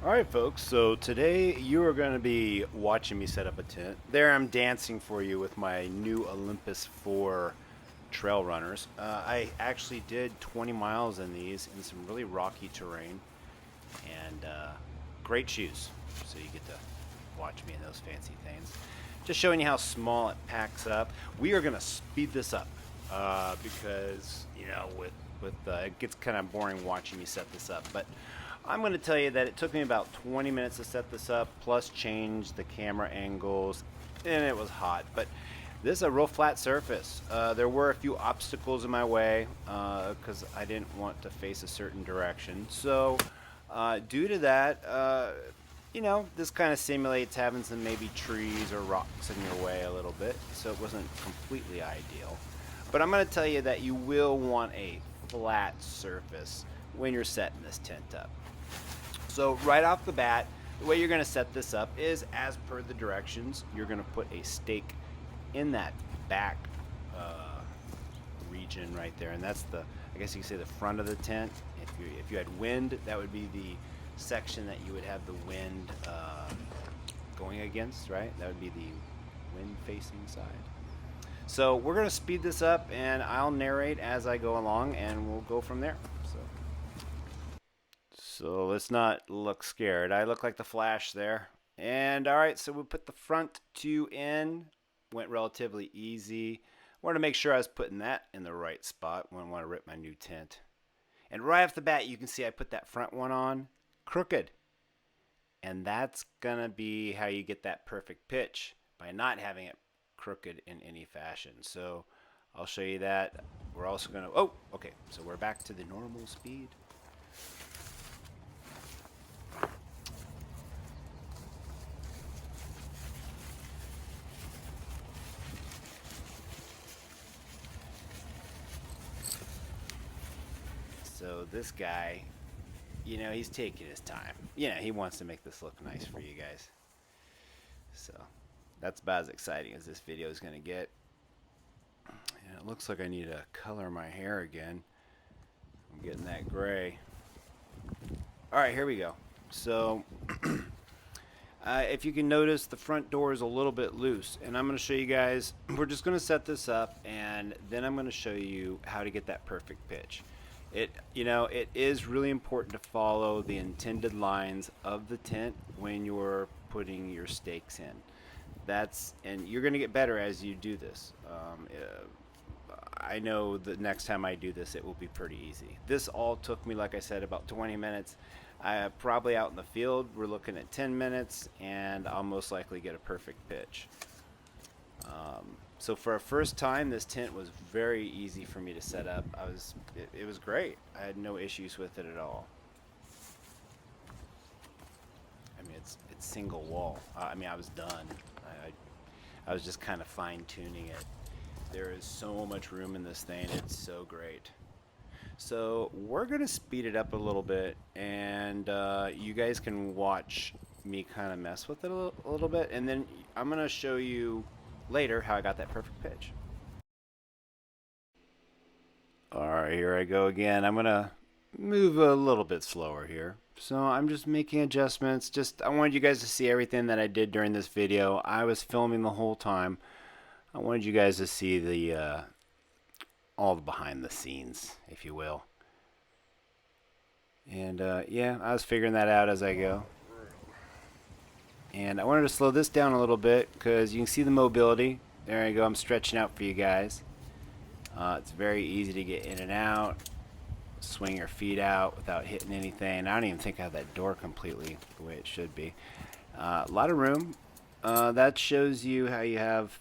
Alright folks, so today you are going to be watching me set up a tent. There I'm dancing for you with my new Olympus 4 trail runners. I actually did 20 miles in these in some really rocky terrain and great shoes. So you get to watch me in those fancy things. Just showing you how small it packs up. We are going to speed this up because, you know, with it gets kind of boring watching me set this up. But I'm going to tell you that it took me about 20 minutes to set this up, plus change the camera angles, and it was hot. But this is a real flat surface. There were a few obstacles in my way because I didn't want to face a certain direction. So due to that, you know, this kind of simulates having some maybe trees or rocks in your way a little bit. So it wasn't completely ideal. But I'm going to tell you that you will want a flat surface when you're setting this tent up. So right off the bat, the way you're going to set this up is as per the directions. You're going to put a stake in that back region right there, and that's the, I guess you could say, the front of the tent. If you had wind, that would be the section that you would have the wind going against, right? That would be the wind facing side. So we're going to speed this up, and I'll narrate as I go along, and we'll go from there. So let's not look scared. I look like the Flash there. And all right, so we put the front two in. Went relatively easy. Wanted to make sure I was putting that in the right spot when I want to rip my new tent. And right off the bat, you can see I put that front one on crooked. And that's going to be how you get that perfect pitch, by not having it crooked in any fashion. So I'll show you that. We're also going to, oh, okay, so we're back to the normal speed. So this guy, you know, he's taking his time. You know, he wants to make this look nice for you guys. So that's about as exciting as this video is going to get. And it looks like I need to color my hair again. I'm getting that gray. All right, here we go. So if you can notice, the front door is a little bit loose, and I'm going to show you guys. We're just going to set this up, and then I'm going to show you how to get that perfect pitch. It is really important to follow the intended lines of the tent when you're putting your stakes in. And you're going to get better as you do this. I know the next time I do this, it will be pretty easy. This all took me, like I said, about 20 minutes. Probably out in the field, we're looking at 10 minutes, and I'll most likely get a perfect pitch. So for a first time, this tent was very easy for me to set up. It was great. I had no issues with it at all. I mean, it's single wall. I mean, I was done. I was just kind of fine tuning it. There is so much room in this thing. It's so great. So we're gonna speed it up a little bit, and you guys can watch me kind of mess with it a little bit, and then I'm gonna show you later how I got that perfect pitch. Alright, here I go again. I'm gonna move a little bit slower here. So I'm just making adjustments. I wanted you guys to see everything that I did during this video. I was filming the whole time. I wanted you guys to see the all the behind the scenes, if you will. And yeah, I was figuring that out as I go. And I wanted to slow this down a little bit because you can see the mobility. There you go. I'm stretching out for you guys. It's very easy to get in and out. Swing your feet out without hitting anything. I don't even think I have that door completely the way it should be. A lot of room. That shows you how you have,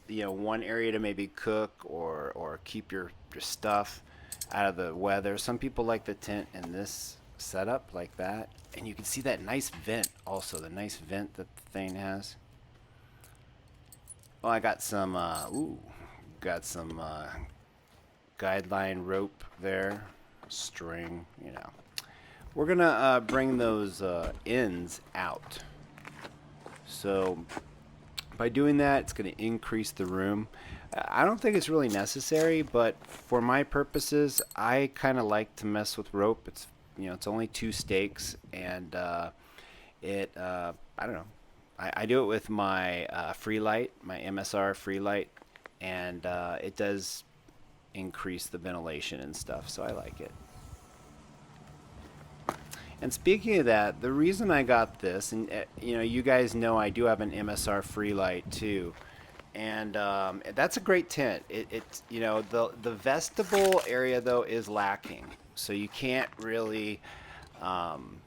one area to maybe cook or keep your stuff out of the weather. Some people like the tent in this setup like that. And you can see that nice vent also, the nice vent that the thing has. Oh, I got some, guideline rope there, string, We're gonna bring those ends out. So by doing that, it's gonna increase the room. I don't think it's really necessary, but for my purposes, I kind of like to mess with rope. It's only 2 stakes, and I don't know. I do it with my free light, my MSR free light, and it does increase the ventilation and stuff, so I like it. And speaking of that, the reason I got this, and you know, you guys know I do have an MSR free light too, and that's a great tint. It's you know, the vestibule area though is lacking, so you can't really, um,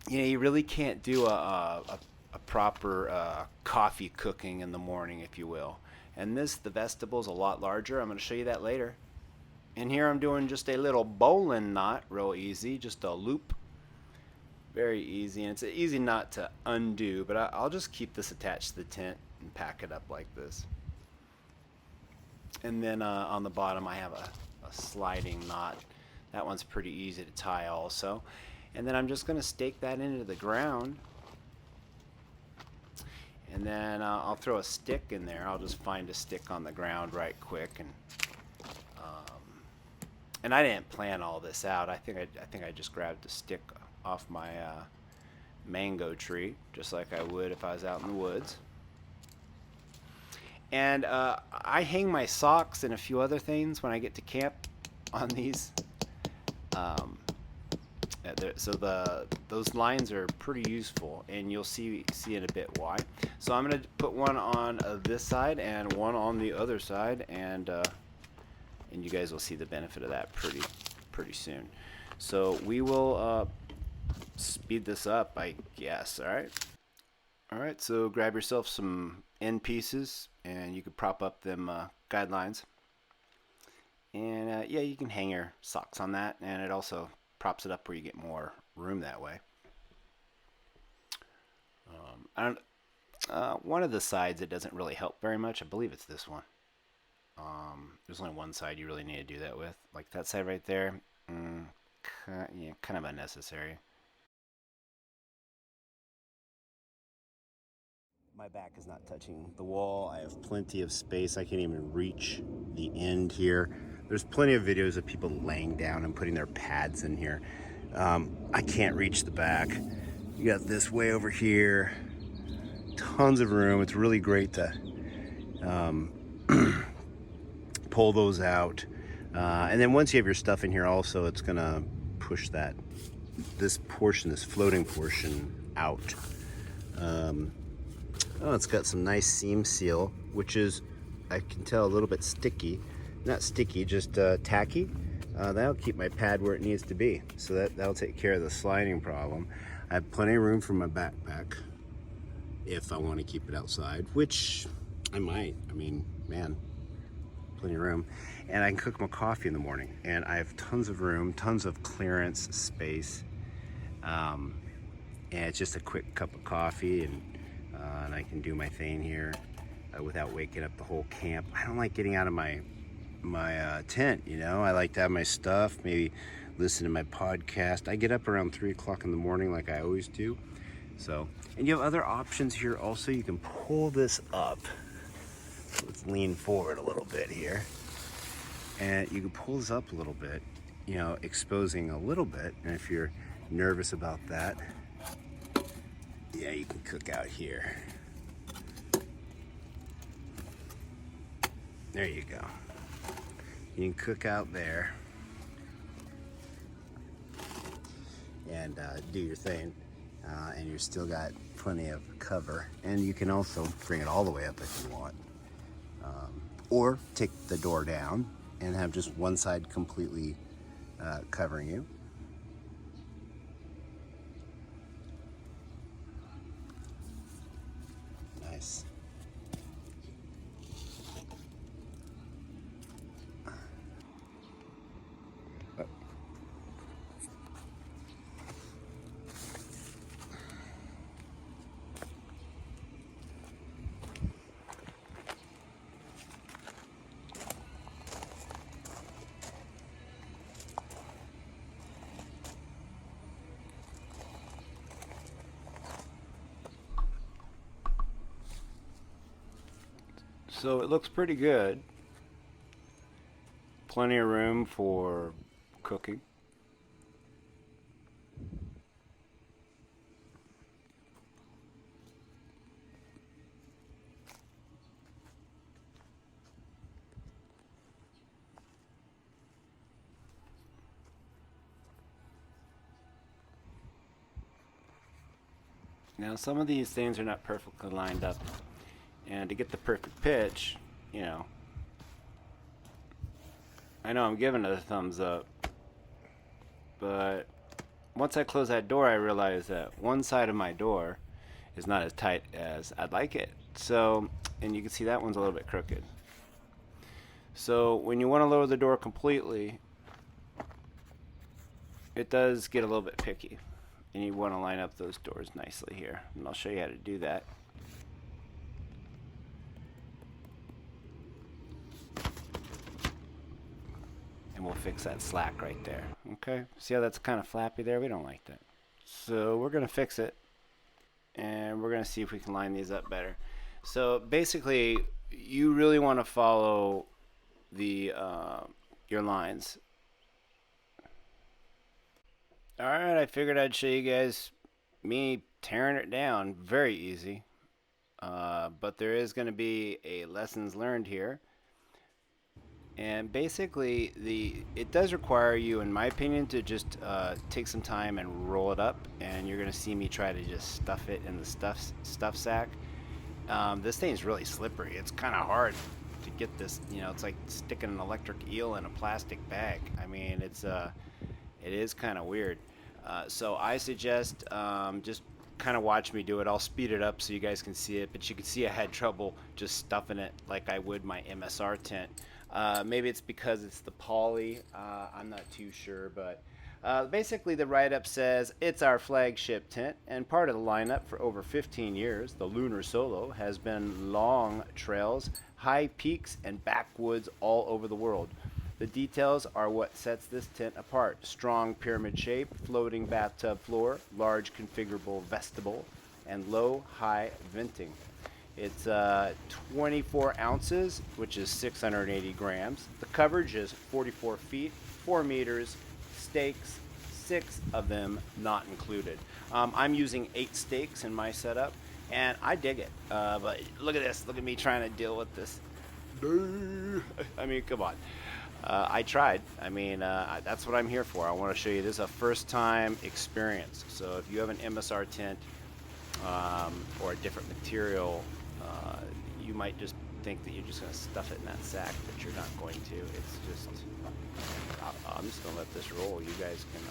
you know, you really can't do a proper coffee cooking in the morning, if you will. And the vestibule is a lot larger. I'm going to show you that later. And here I'm doing just a little bowline knot, real easy, just a loop. Very easy, and it's an easy knot to undo, but I'll just keep this attached to the tent and pack it up like this. And then on the bottom I have a sliding knot. That one's pretty easy to tie also. And then I'm just going to stake that into the ground. And then I'll throw a stick in there. I'll just find a stick on the ground right quick, and I didn't plan all this out. I think I just grabbed a stick off my mango tree, just like I would if I was out in the woods. And I hang my socks and a few other things when I get to camp on these. So those lines are pretty useful, and you'll see in a bit why. So I'm going to put one on this side and one on the other side, and you guys will see the benefit of that pretty soon. So we will speed this up, I guess. All right. So grab yourself some end pieces, and you could prop up them guidelines. And yeah, you can hang your socks on that, and it also props it up where you get more room that way. One of the sides it doesn't really help very much. I believe it's this one. There's only one side you really need to do that with, like that side right there. Yeah, kind of unnecessary. My back is not touching the wall. I have plenty of space. I can't even reach the end here. There's plenty of videos of people laying down and putting their pads in here. I can't reach the back. You got this way over here. Tons of room. It's really great to pull those out. And then once you have your stuff in here also, it's gonna push this floating portion out. Oh, it's got some nice seam seal, which is, I can tell, a little bit sticky. Not sticky, just tacky. That'll keep my pad where it needs to be. So that'll take care of the sliding problem. I have plenty of room for my backpack if I want to keep it outside, which I might. I mean, man, plenty of room. And I can cook my coffee in the morning. And I have tons of room, tons of clearance space. And it's just a quick cup of coffee, and I can do my thing here without waking up the whole camp. I don't like getting out of my tent, you know. I like to have my stuff, maybe listen to my podcast. I get up around 3 o'clock in the morning like I always do. So, and you have other options here also. You can pull this up. Let's lean forward a little bit here. And you can pull this up a little bit, you know, exposing a little bit. And if you're nervous about that, yeah, you can cook out here. There you go. You can cook out there and do your thing, and you've still got plenty of cover. And you can also bring it all the way up if you want, or take the door down and have just one side completely covering you. Nice. So it looks pretty good. Plenty of room for cooking. Now some of these things are not perfectly lined up, and to get the perfect pitch, you know, I know I'm giving it a thumbs up, but once I close that door, I realize that one side of my door is not as tight as I'd like it. So, and you can see that one's a little bit crooked. So when you want to lower the door completely, it does get a little bit picky. And you want to line up those doors nicely here. And I'll show you how to do that. And we'll fix that slack right there. Okay? See how that's kind of flappy there? We don't like that. So we're going to fix it. And we're going to see if we can line these up better. So basically, you really want to follow the your lines. Alright, I figured I'd show you guys me tearing it down. Very easy. But there is going to be a lessons learned here. And basically, it does require you, in my opinion, to just take some time and roll it up. And you're going to see me try to just stuff it in the stuff sack. This thing's really slippery. It's kind of hard to get this, you know, it's like sticking an electric eel in a plastic bag. I mean, it is kind of weird. So I suggest just kind of watch me do it. I'll speed it up so you guys can see it, but you can see I had trouble just stuffing it like I would my MSR tent. Maybe it's because it's the poly. I'm not too sure, but basically the write-up says it's our flagship tent and part of the lineup for over 15 years. The Lunar Solo has been long trails, high peaks, and backwoods all over the world. The details are what sets this tent apart. Strong pyramid shape, floating bathtub floor, large configurable vestibule, and low-high venting. It's 24 ounces, which is 680 grams. The coverage is 44 feet, 4 meters, stakes, 6 of them not included. I'm using 8 stakes in my setup, and I dig it. But look at this. Look at me trying to deal with this. I mean, come on. I tried. I mean, that's what I'm here for. I want to show you this is a first-time experience. So if you have an MSR tent or a different material, you might just think that you're just going to stuff it in that sack, but you're not going to. It's just, I'm just going to let this roll. You guys can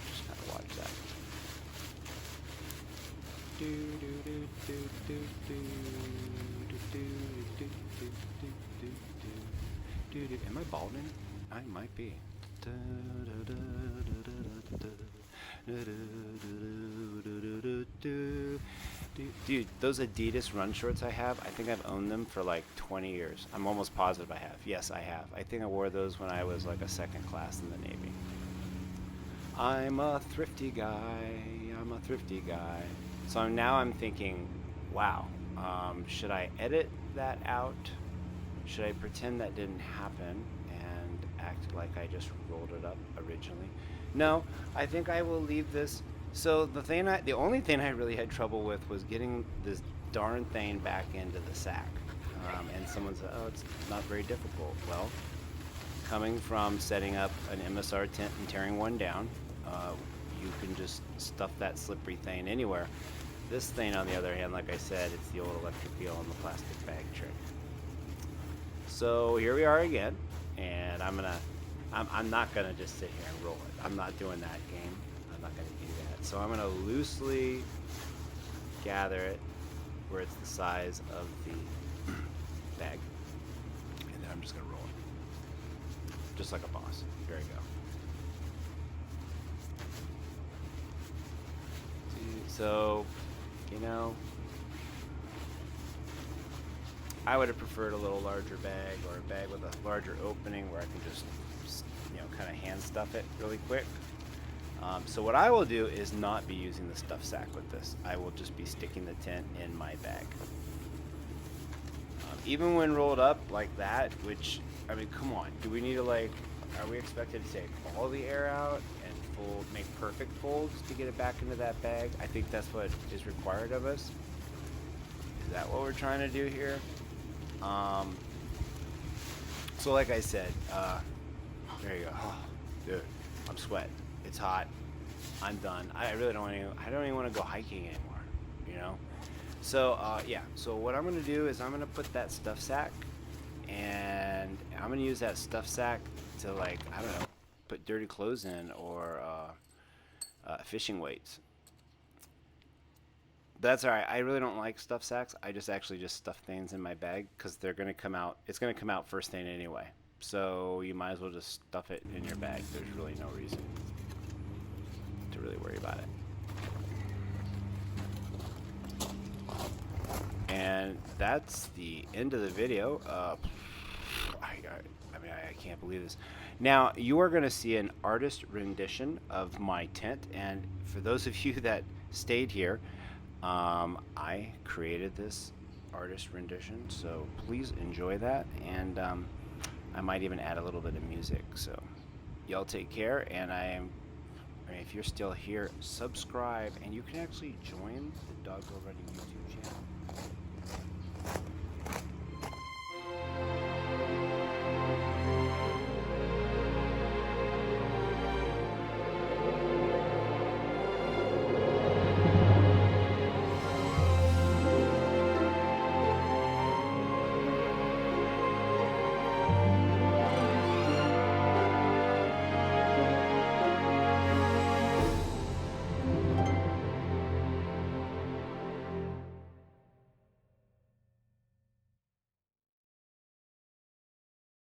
just kind of watch that. Am I balding? I might be. Dude, those Adidas run shorts I have, I think I've owned them for like 20 years. I'm almost positive I have. Yes, I have. I think I wore those when I was like a second class in the Navy. I'm a thrifty guy. I'm a thrifty guy. So now I'm thinking, wow, should I edit that out? Should I pretend that didn't happen and act like I just rolled it up originally? No, I think I will leave this. So the only thing I really had trouble with was getting this darn thing back into the sack. And someone said, oh, it's not very difficult. Well, coming from setting up an MSR tent and tearing one down, you can just stuff that slippery thing anywhere. This thing, on the other hand, like I said, it's the old electric eel and the plastic bag trick. So here we are again, and I'm not gonna just sit here and roll it. I'm not doing that game. I'm not gonna do that. So I'm gonna loosely gather it where it's the size of the bag, and then I'm just gonna roll it, just like a boss. There you go. So, you know, I would have preferred a little larger bag, or a bag with a larger opening where I can just, you know, kind of hand stuff it really quick. So what I will do is not be using the stuff sack with this. I will just be sticking the tent in my bag. Even when rolled up like that, which, I mean, come on, do we need to, like, are we expected to take all the air out and make perfect folds to get it back into that bag? I think that's what is required of us. Is that what we're trying to do here? So like I said, there you go. Oh, dude, I'm sweating. It's hot. I'm done. I really don't want to. I don't even want to go hiking anymore. You know. So yeah. So what I'm gonna do is I'm gonna put that stuff sack, and I'm gonna use that stuff sack to, like, I don't know, put dirty clothes in, or fishing weights. That's all right. I really don't like stuff sacks. I just actually just stuff things in my bag because they're gonna come out. It's gonna come out first thing anyway. So you might as well just stuff it in your bag. There's really no reason to really worry about it. And that's the end of the video. I mean, I can't believe this. Now, you are going to see an artist rendition of my tent. And for those of you that stayed here, I created this artist rendition. So please enjoy that. And I might even add a little bit of music. So y'all take care. And if you're still here, subscribe. And you can actually join the Dog Go Running YouTube channel.